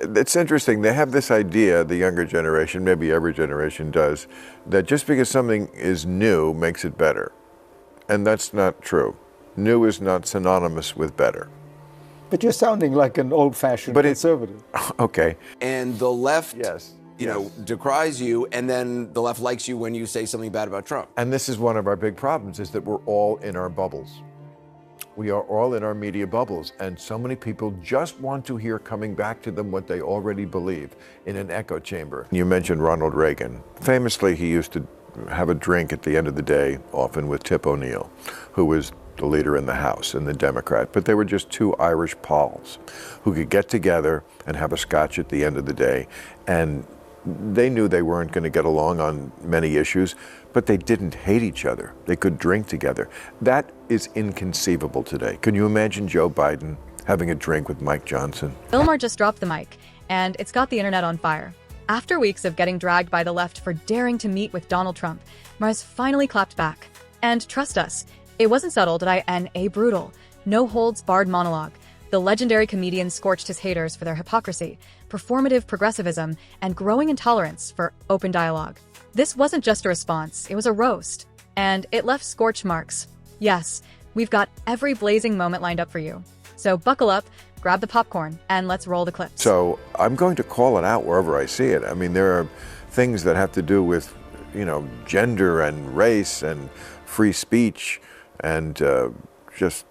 It's interesting, they have this idea, the younger generation, maybe every generation does, that just because something is new makes it better. And that's not true. New is not synonymous with better. But you're sounding like an old-fashioned conservative. Okay. And the left, Yes. you know, decries you, and then the left likes you when you say something bad about Trump. And this is one of our big problems, is that we're all in our bubbles. We are all in our media bubbles, and so many people just want to hear coming back to them what they already believe in an echo chamber. You mentioned Ronald Reagan. Famously, he used to have a drink at the end of the day, often with Tip O'Neill, who was the leader in the House and the Democrat. But they were just two Irish pals who could get together and have a scotch at the end of the day. And they knew they weren't going to get along on many issues, but they didn't hate each other. They could drink together. That is inconceivable today. Can you imagine Joe Biden having a drink with Mike Johnson? Maher just dropped the mic, and it's got the internet on fire. After weeks of getting dragged by the left for daring to meet with Donald Trump, Maher's finally clapped back. And trust us, it wasn't subtle, a brutal, no-holds-barred monologue. The legendary comedian scorched his haters for their hypocrisy, performative progressivism, and growing intolerance for open dialogue. This wasn't just a response, it was a roast. And it left scorch marks. Yes, we've got every blazing moment lined up for you. So buckle up, grab the popcorn, and let's roll the clips. So I'm going to call it out wherever I see it. I mean, there are things that have to do with, you know, gender and race and free speech and just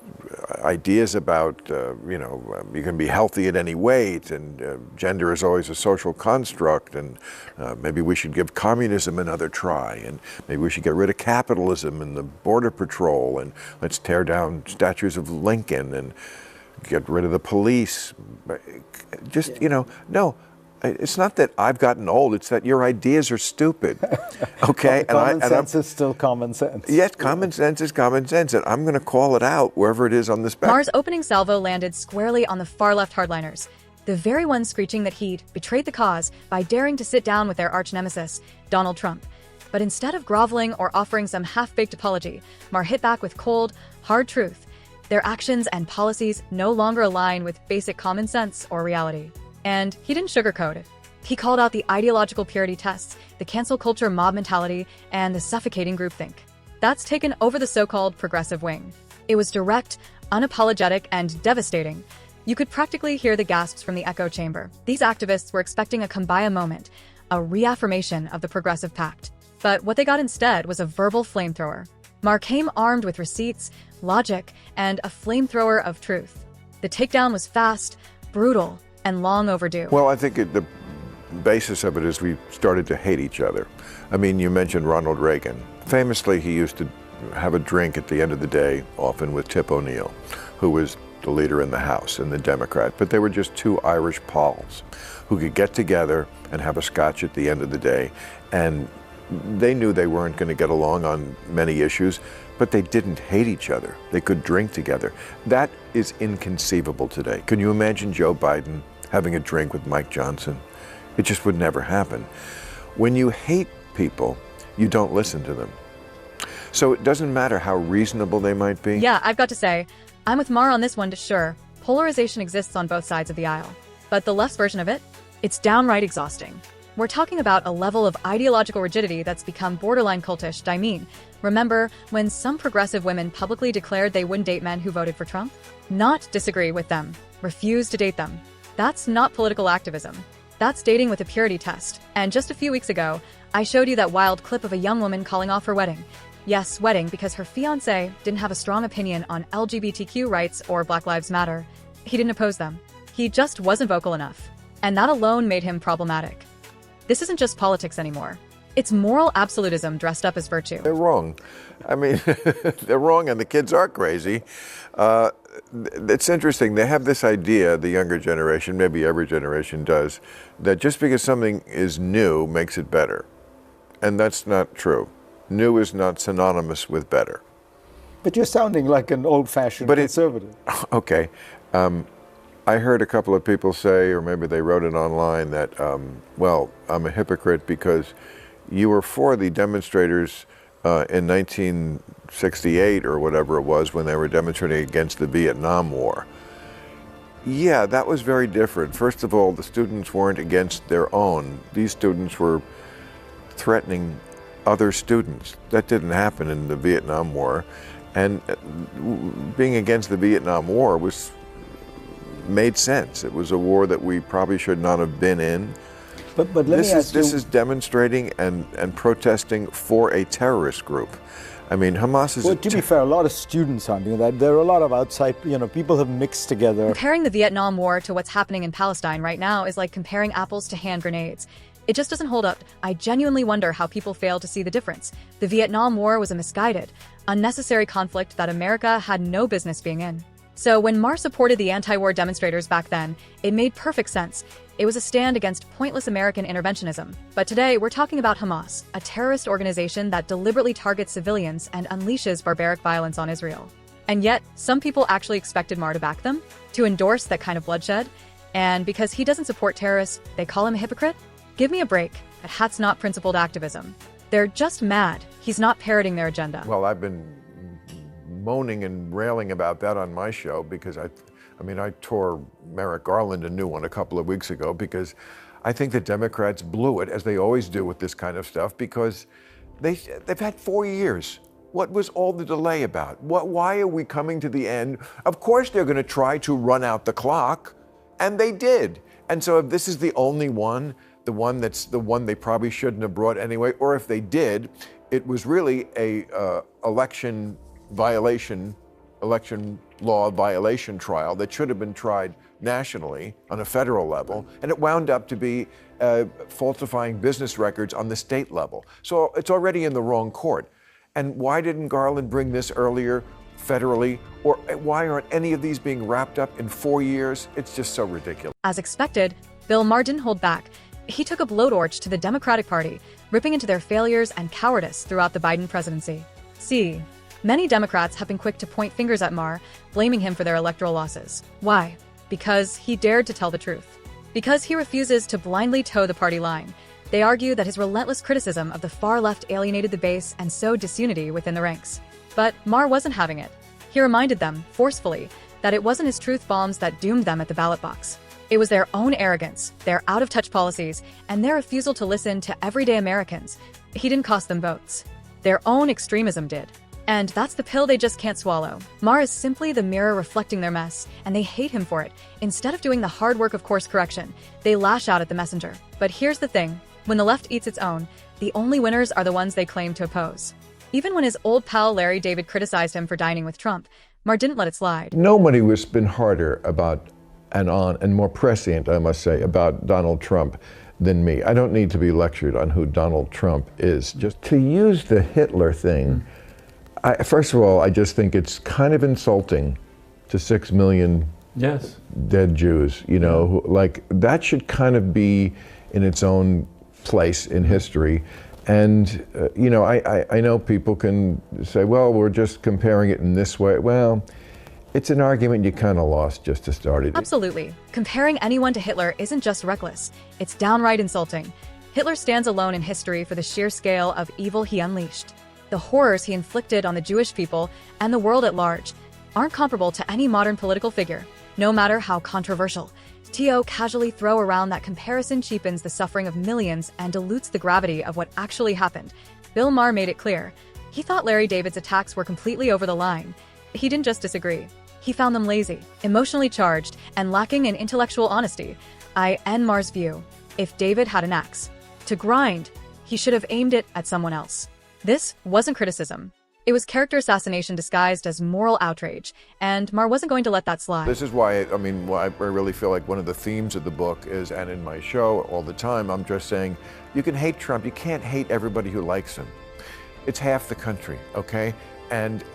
ideas about, you can be healthy at any weight, and gender is always a social construct, and maybe we should give communism another try, and maybe we should get rid of capitalism and the border patrol, and let's tear down statues of Lincoln and get rid of the police. Just, no. It's not that I've gotten old, it's that your ideas are stupid, okay? Common sense is still common sense. Yes, common sense is common sense, and I'm going to call it out wherever it is on the spectrum. Maher's opening salvo landed squarely on the far-left hardliners, the very ones screeching that he'd betrayed the cause by daring to sit down with their arch-nemesis, Donald Trump. But instead of groveling or offering some half-baked apology, Maher hit back with cold, hard truth. Their actions and policies no longer align with basic common sense or reality. And he didn't sugarcoat it. He called out the ideological purity tests, the cancel culture mob mentality, and the suffocating groupthink. That's taken over the so-called progressive wing. It was direct, unapologetic, and devastating. You could practically hear the gasps from the echo chamber. These activists were expecting a kumbaya moment, a reaffirmation of the progressive pact. But what they got instead was a verbal flamethrower. Maher came armed with receipts, logic, and a flamethrower of truth. The takedown was fast, brutal, and long overdue. Well, I think the basis of it is we started to hate each other. I mean, you mentioned Ronald Reagan. Famously, he used to have a drink at the end of the day, often with Tip O'Neill, who was the leader in the House and the Democrat. But they were just two Irish pals who could get together and have a scotch at the end of the day. And they knew they weren't going to get along on many issues, but they didn't hate each other. They could drink together. That is inconceivable today. Can you imagine Joe Biden having a drink with Mike Johnson? It just would never happen. When you hate people, you don't listen to them. So it doesn't matter how reasonable they might be. Yeah, I've got to say, I'm with Maher on this one, to sure. Polarization exists on both sides of the aisle. But the left's version of it? It's downright exhausting. We're talking about a level of ideological rigidity that's become borderline cultish. I mean, remember when some progressive women publicly declared they wouldn't date men who voted for Trump? Not disagree with them, refuse to date them. That's not political activism. That's dating with a purity test. And just a few weeks ago, I showed you that wild clip of a young woman calling off her wedding. Yes, wedding, because her fiancé didn't have a strong opinion on LGBTQ rights or Black Lives Matter. He didn't oppose them. He just wasn't vocal enough. And that alone made him problematic. This isn't just politics anymore. It's moral absolutism dressed up as virtue. They're wrong. I mean, they're wrong, and the kids are crazy. It's interesting. They have this idea, the younger generation, maybe every generation does, that just because something is new makes it better. And that's not true. New is not synonymous with better. But you're sounding like an old-fashioned conservative. Okay. I heard a couple of people say, or maybe they wrote it online, that, well, I'm a hypocrite because you were for the demonstrators in 1968 or whatever it was when they were demonstrating against the Vietnam War. Yeah, that was very different. First of all, the students weren't against their own. These students were threatening other students. That didn't happen in the Vietnam War. And being against the Vietnam War made sense. It was a war that we probably should not have been in. But let me ask you... This is demonstrating and protesting for a terrorist group. I mean, Hamas is... Well, to be fair, a lot of students aren't doing that. There are a lot of outside, people have mixed together. Comparing the Vietnam War to what's happening in Palestine right now is like comparing apples to hand grenades. It just doesn't hold up. I genuinely wonder how people fail to see the difference. The Vietnam War was a misguided, unnecessary conflict that America had no business being in. So when Maher supported the anti-war demonstrators back then, it made perfect sense. It was a stand against pointless American interventionism. But today, we're talking about Hamas, a terrorist organization that deliberately targets civilians and unleashes barbaric violence on Israel. And yet, some people actually expected Maher to back them, to endorse that kind of bloodshed. And because he doesn't support terrorists, they call him a hypocrite? Give me a break. That's not principled activism. They're just mad. He's not parroting their agenda. Well, I've been moaning and railing about that on my show because I tore Merrick Garland a new one a couple of weeks ago because I think the Democrats blew it, as they always do with this kind of stuff, because they've had 4 years. What was all the delay about? Why are we coming to the end? Of course they're going to try to run out the clock, and they did. And so if this is the only one, the one they probably shouldn't have brought anyway, or if they did, it was really a election law violation trial that should have been tried nationally on a federal level, and it wound up to be falsifying business records on the state level. So it's already in the wrong court. And why didn't Garland bring this earlier federally? Or why aren't any of these being wrapped up in 4 years? It's just so ridiculous. As expected, Bill Maher didn't hold back. He took a blowtorch to the Democratic Party, ripping into their failures and cowardice throughout the Biden presidency. See, many Democrats have been quick to point fingers at Maher, blaming him for their electoral losses. Why? Because he dared to tell the truth. Because he refuses to blindly toe the party line. They argue that his relentless criticism of the far left alienated the base and sowed disunity within the ranks. But Maher wasn't having it. He reminded them, forcefully, that it wasn't his truth bombs that doomed them at the ballot box. It was their own arrogance, their out-of-touch policies, and their refusal to listen to everyday Americans. He didn't cost them votes. Their own extremism did. And that's the pill they just can't swallow. Maher is simply the mirror reflecting their mess, and they hate him for it. Instead of doing the hard work of course correction, they lash out at the messenger. But here's the thing. When the left eats its own, the only winners are the ones they claim to oppose. Even when his old pal Larry David criticized him for dining with Trump, Maher didn't let it slide. Nobody has been harder about and more prescient, I must say, about Donald Trump than me. I don't need to be lectured on who Donald Trump is. Just to use the Hitler thing, first of all, I just think it's kind of insulting to 6 million dead Jews, that should kind of be in its own place in history. And, I know people can say, well, we're just comparing it in this way. Well, it's an argument you kind of lost just to start it. Absolutely. Comparing anyone to Hitler isn't just reckless. It's downright insulting. Hitler stands alone in history for the sheer scale of evil he unleashed. The horrors he inflicted on the Jewish people and the world at large aren't comparable to any modern political figure, no matter how controversial. To casually throw around that comparison cheapens the suffering of millions and dilutes the gravity of what actually happened. Bill Maher made it clear. He thought Larry David's attacks were completely over the line. He didn't just disagree. He found them lazy, emotionally charged, and lacking in intellectual honesty. I end Maher's view. If David had an axe to grind, he should have aimed it at someone else. This wasn't criticism. It was character assassination disguised as moral outrage, and Maher wasn't going to let that slide. This is why, I really feel like one of the themes of the book is, and in my show all the time, I'm just saying, you can hate Trump, you can't hate everybody who likes him. It's half the country, okay? And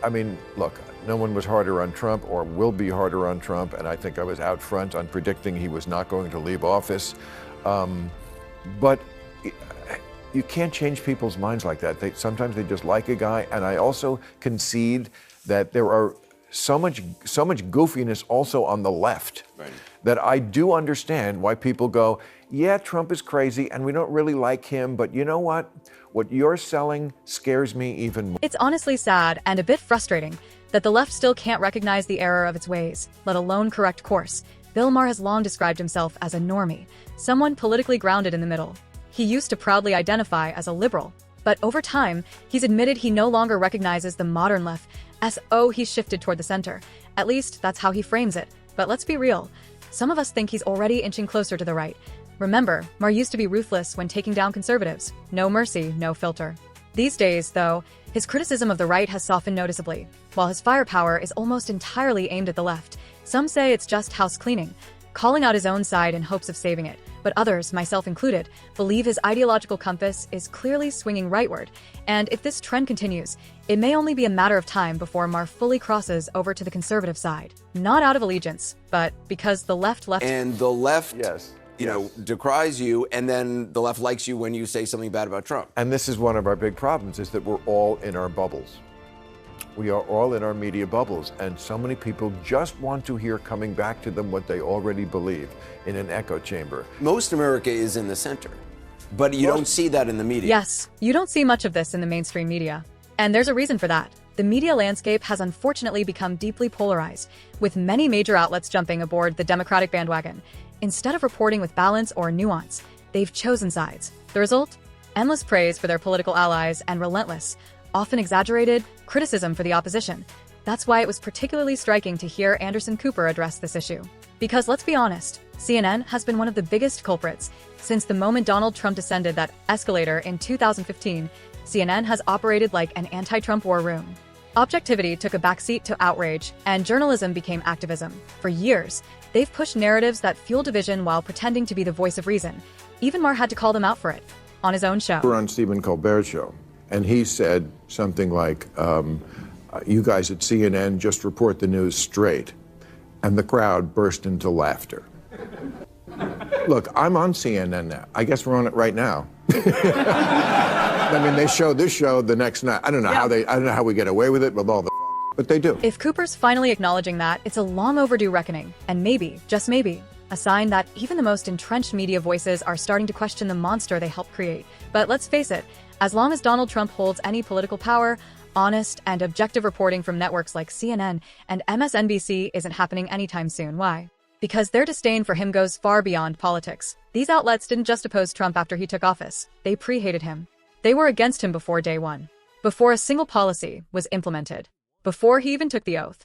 look, no one was harder on Trump or will be harder on Trump, and I think I was out front on predicting he was not going to leave office. But you can't change people's minds like that. Sometimes they just like a guy, and I also concede that there are so much goofiness also on the left, right, that I do understand why people go, yeah, Trump is crazy and we don't really like him, but you know what? What you're selling scares me even more. It's honestly sad and a bit frustrating that the left still can't recognize the error of its ways, let alone correct course. Bill Maher has long described himself as a normie, someone politically grounded in the middle. He used to proudly identify as a liberal, but over time, he's admitted he no longer recognizes the modern left as, oh, he's shifted toward the center. At least, that's how he frames it. But let's be real. Some of us think he's already inching closer to the right. Remember, Maher used to be ruthless when taking down conservatives. No mercy, no filter. These days, though, his criticism of the right has softened noticeably, while his firepower is almost entirely aimed at the left. Some say it's just house cleaning, calling out his own side in hopes of saving it. But others, myself included, believe his ideological compass is clearly swinging rightward. And if this trend continues, it may only be a matter of time before Maher fully crosses over to the conservative side. Not out of allegiance, but because the left And the left, Yes. decries you, and then the left likes you when you say something bad about Trump. And this is one of our big problems, is that we're all in our bubbles. We are all in our media bubbles, and so many people just want to hear coming back to them what they already believe in an echo chamber. Most America is in the center, but you don't see that in the media. Yes, you don't see much of this in the mainstream media. And there's a reason for that. The media landscape has unfortunately become deeply polarized, with many major outlets jumping aboard the Democratic bandwagon. Instead of reporting with balance or nuance, they've chosen sides. The result? Endless praise for their political allies and relentless, often exaggerated, criticism for the opposition. That's why it was particularly striking to hear Anderson Cooper address this issue. Because let's be honest, CNN has been one of the biggest culprits. Since the moment Donald Trump descended that escalator in 2015, CNN has operated like an anti-Trump war room. Objectivity took a backseat to outrage, and journalism became activism. For years, they've pushed narratives that fuel division while pretending to be the voice of reason. Even Maher had to call them out for it on his own show. We're on Stephen Colbert's show, and he said something like, you guys at CNN just report the news straight. And the crowd burst into laughter. Look, I'm on CNN now. I guess we're on it right now. I mean, they show this show the next night. I don't know how we get away with it with all the but they do. If Cooper's finally acknowledging that, it's a long overdue reckoning, and maybe, just maybe, a sign that even the most entrenched media voices are starting to question the monster they helped create. But let's face it, as long as Donald Trump holds any political power, honest and objective reporting from networks like CNN and MSNBC isn't happening anytime soon. Why? Because their disdain for him goes far beyond politics. These outlets didn't just oppose Trump after he took office. They pre-hated him. They were against him before day one. Before a single policy was implemented. Before he even took the oath.